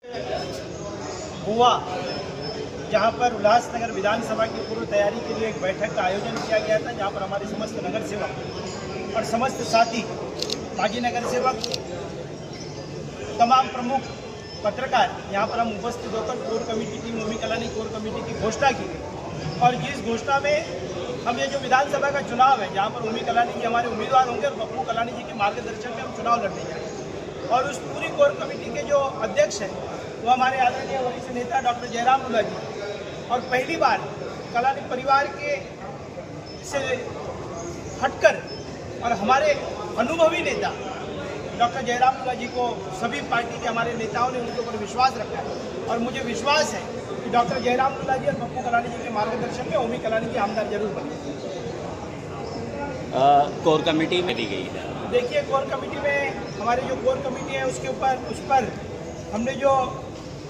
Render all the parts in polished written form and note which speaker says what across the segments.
Speaker 1: हुआ जहां पर उल्लासनगर विधानसभा की पूर्व तैयारी के लिए एक बैठक का आयोजन किया गया था, जहां पर हमारे समस्त नगर सेवक और समस्त साथी माजी नगर सेवक, तमाम प्रमुख पत्रकार यहाँ पर हम उपस्थित होकर कोर कमेटी की, ओमी कलानी कोर कमेटी की घोषणा की गई। और जिस घोषणा में हम ये जो विधानसभा का चुनाव है, जहाँ पर ओमी कलानी जी हमारे उम्मीदवार होंगे और पप्पू कलानी जी के मार्गदर्शन में हम चुनाव लड़ने जा रहे हैं। और उस पूरी कोर कमेटी के जो अध्यक्ष हैं वो हमारे आदरणीय वरिष्ठ नेता डॉक्टर जयराम लुला जी। और पहली बार कलानी परिवार के से हटकर और हमारे अनुभवी नेता डॉक्टर जयराम लुला जी को सभी पार्टी के हमारे नेताओं ने उनके ऊपर विश्वास रखा है। और मुझे विश्वास है कि डॉक्टर जयराम लुला जी और पप्पू कलानी जी के मार्गदर्शन में ओमी कलानी जी आमदार जरूर बने।
Speaker 2: कोर कमेटी में दी गई है।
Speaker 1: देखिए, कोर कमेटी में हमारी जो कोर कमेटी है उस पर हमने जो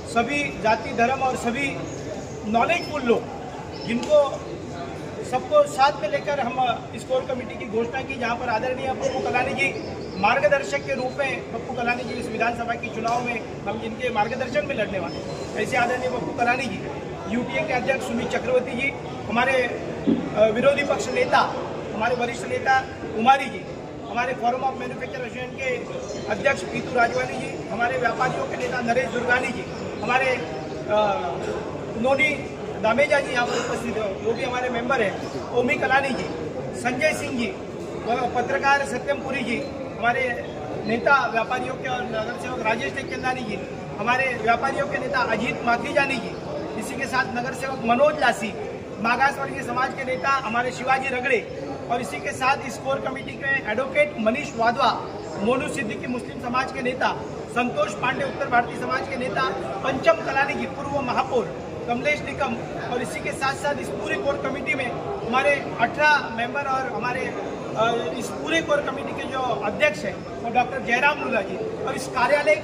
Speaker 1: सभी जाति धर्म और सभी नॉलेजफुल लोग जिनको सबको साथ में लेकर हम इस कोर कमेटी की घोषणा की, जहां पर आदरणीय पप्पू कलानी जी मार्गदर्शक के रूप में, पप्पू कलानी जी इस विधानसभा के चुनाव में हम जिनके मार्गदर्शन में लड़ने वाले, ऐसे आदरणीय पप्पू कलानी जी, यूटीए के अध्यक्ष सुमित चक्रवर्ती जी, हमारे विरोधी पक्ष नेता, हमारे वरिष्ठ नेता कुमारी जी, हमारे फोरम ऑफ मैन्युफैक्चर एसोसिएशन के अध्यक्ष पीतू राजवानी जी, हमारे व्यापारियों के नेता नरेश दुर्गानी जी, हमारे नोनी दामेजा जी यहाँ पर उपस्थित है, वो भी हमारे मेंबर हैं, ओमी कलानी जी, संजय सिंह जी, पत्रकार सत्यमपुरी जी, हमारे नेता व्यापारियों के और नगर सेवक राजेश टेकचंदानी जी, हमारे व्यापारियों के नेता अजीत माखीजानी जी, इसी के साथ नगर सेवक मनोज लासी, मागास वर्गीय समाज के नेता हमारे शिवाजी रगड़े, और इसी के साथ इस कोर कमेटी के एडवोकेट मनीष वाधवा, मोनू सिद्दीकी मुस्लिम समाज के नेता, संतोष पांडे उत्तर भारतीय समाज के नेता, पंचम कलानी जी पूर्व महापौर, कमलेश निकम, और इसी के साथ साथ इस पूरी कोर कमेटी में हमारे 18 मेंबर और हमारे इस पूरे कोर कमेटी के जो अध्यक्ष हैं वो डॉक्टर जयराम लुला जी, और इस कार्यालय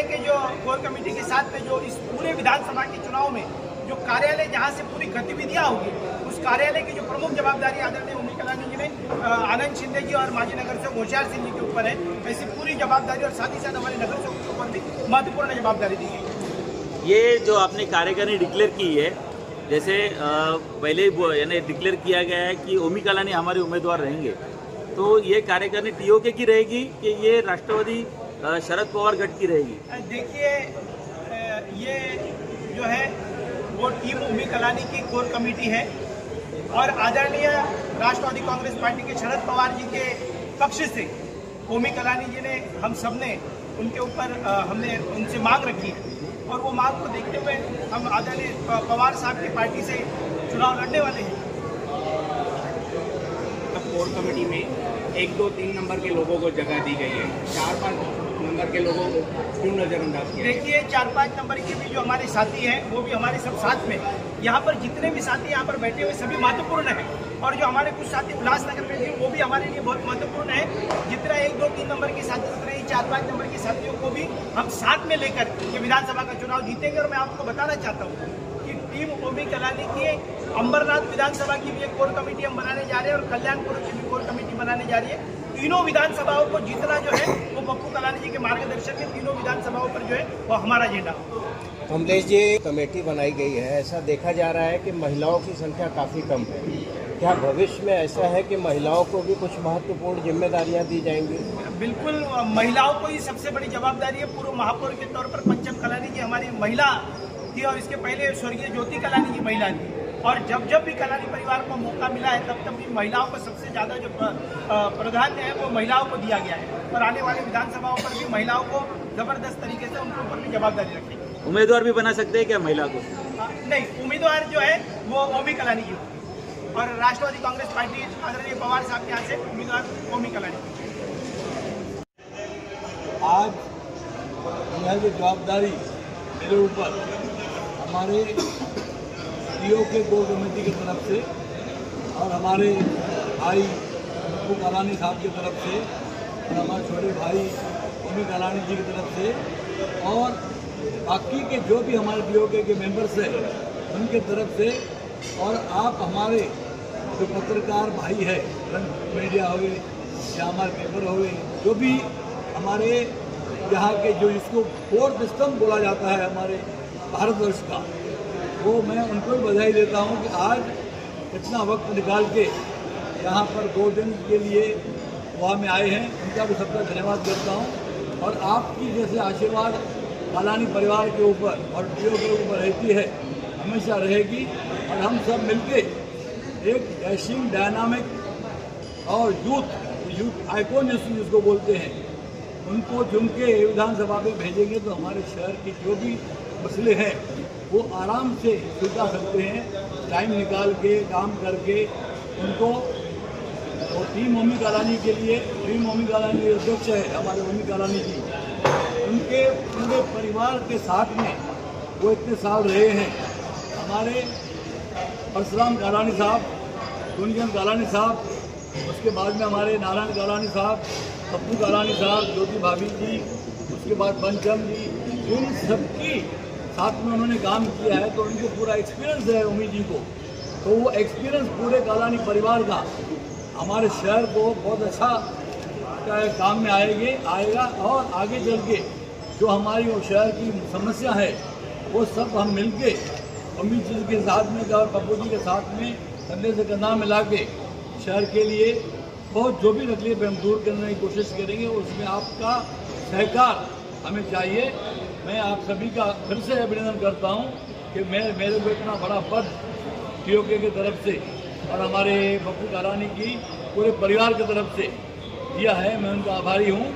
Speaker 1: के जो कोर कमेटी के साथ में जो इस पूरे विधानसभा के चुनाव में जो कार्यालय जहां से पूरी गतिविधियां होगी, उस कार्यालय की जो प्रमुख जवाबदारी आदरणीय ओमी कलानी जी ने आनंद शिंदे जी और माजी नगर सेवक होशियार सिंह जी के ऊपर है, ऐसी पूरी जवाबदारी और साथ ही साथ हमारे नगर सेवक के ऊपर भी महत्वपूर्ण जवाबदारी दी गई।
Speaker 2: ये जो आपने कार्यकारिणी डिक्लेयर की है, जैसे पहले यानी डिक्लेयर किया गया है कि ओमी कलानी हमारे उम्मीदवार रहेंगे, तो ये कार्यकारिणी टीओके की रहेगी कि ये राष्ट्रवादी शरद पवार गठ की रहेगी?
Speaker 1: देखिए, ये जो है वो टीम ओमी कलानी की कोर कमेटी है और आदरणीय राष्ट्रवादी कांग्रेस पार्टी के शरद पवार जी के पक्ष से ओमी कलानी जी ने, हम सब ने उनके ऊपर हमने उनसे मांग रखी है, और वो मांग को देखते हुए हम आदरणीय पवार साहब की पार्टी से चुनाव लड़ने वाले हैं।
Speaker 3: कोर कमेटी में 1, 2, 3 नंबर के लोगों को जगह दी गई है, 4-5 नंबर के लोगों को क्यों नजरअंदाज किया?
Speaker 1: देखिए, 4-5 नंबर के भी जो हमारे साथी हैं वो भी हमारे सब साथ में, यहाँ पर जितने भी साथी यहाँ पर बैठे हुए सभी महत्वपूर्ण हैं, और जो हमारे कुछ साथी उल्लासनगर में थे वो भी हमारे लिए बहुत महत्वपूर्ण है। जितना 1, 2, 3 नंबर के साथी, उतने ही 4-5 नंबर के साथियों को भी हम साथ में लेकर ये विधानसभा का चुनाव जीतेंगे। और मैं आपको बताना चाहता हूँ कि टीम ओमी कलानी की अंबरनाथ विधानसभा की भी एक कोर कमेटी हम बनाने जा रहे हैं, और कल्याणपुर की भी कोर कमेटी बनाने जा रही है। तीनों विधानसभाओं को जीतना जो है वो पप्पू कलानी जी के मार्गदर्शन में तीनों विधानसभाओं पर जो है वो हमारा एजेंडा।
Speaker 4: कमलेश जी, कमेटी बनाई गई है, ऐसा देखा जा रहा है कि महिलाओं की संख्या काफ़ी कम है, क्या भविष्य में ऐसा है कि महिलाओं को भी कुछ महत्वपूर्ण जिम्मेदारियां दी जाएंगी?
Speaker 1: बिल्कुल, महिलाओं को ही सबसे बड़ी जवाबदारी है। पूर्व महापौर के तौर पर पंचम कलानी जी हमारी महिला थी, और इसके पहले स्वर्गीय ज्योति कलानी जी महिला थी, और जब भी कलानी परिवार को मौका मिला है तब भी महिलाओं को सबसे ज़्यादा जो प्राधान्य है वो महिलाओं को दिया गया है, और आने वाली विधानसभाओं पर भी महिलाओं को जबरदस्त तरीके से उनके ऊपर भी जवाबदारी रखेगी।
Speaker 2: उम्मीदवार भी बना सकते हैं क्या महिला को?
Speaker 1: नहीं, उम्मीदवार जो है वो ओमी कलानी जी, और राष्ट्रवादी कांग्रेस पार्टी आदरणीय पवार साहब के यहाँ से उम्मीदवार ओमी कलानी।
Speaker 5: आज यह जो जवाबदारी मेरे ऊपर हमारे टीओ के कोर कमेटी की तरफ से और हमारे भाई पप्पू कलानी साहब की तरफ से और हमारे छोटे भाई ओमी कलानी जी की तरफ से और बाकी के जो भी हमारे टीओ के मेंबर्स हैं उनके तरफ से, और आप हमारे जो पत्रकार भाई है, प्रिंट मीडिया हुए या हमारे पेपर हुए, जो भी हमारे यहाँ के जो जिसको 4th स्तंभ बोला जाता है हमारे भारतवर्ष का, वो मैं उनको भी बधाई देता हूँ कि आज इतना वक्त निकाल के यहाँ पर 2 दिन के लिए गोवा में आए हैं। उनका भी सबका धन्यवाद करता हूँ। और आपकी जैसे आशीर्वाद कालानी परिवार के ऊपर और टीओ के ऊपर रहती है, हमेशा रहेगी। और हम सब मिलके एक डैशिंग डायनामिक और यूथ आइकॉन जिसको बोलते हैं, उनको चुन के विधानसभा में भेजेंगे तो हमारे शहर के जो भी मसले हैं वो आराम से सुलझा सकते हैं, टाइम निकाल के काम करके उनको। और टीम ओमी कालानी के लिए, टीम ओमी कालानी के अध्यक्ष है हमारे ओमी कालानी जी, उनके पूरे परिवार के साथ में वो इतने साल रहे हैं। हमारे परशुराम कालानी साहब, गुंजन कालानी साहब, उसके बाद में हमारे नारायण कालानी साहब, पप्पू कालानी साहब, ज्योति भाभी जी, उसके बाद पंचम जी, इन सबकी साथ में उन्होंने काम किया है। तो उनको पूरा एक्सपीरियंस है ओमी जी को, तो वो एक्सपीरियंस पूरे कालानी परिवार का हमारे शहर को बहुत अच्छा काम में आएगा। और आगे चल के जो हमारी वो शहर की समस्या है वो सब हम मिलके अमित जी के साथ में और पप्पू जी के साथ में कंधे से कंधा मिला के शहर के लिए बहुत जो भी तकलीफ हम दूर करने की कोशिश करेंगे। उसमें आपका सहकार हमें चाहिए। मैं आप सभी का फिर से अभिनंदन करता हूं कि मेरे को इतना बड़ा पद टीओके की तरफ से और हमारे पप्पू कालानी की पूरे परिवार की तरफ से दिया है। मैं उनका आभारी हूं।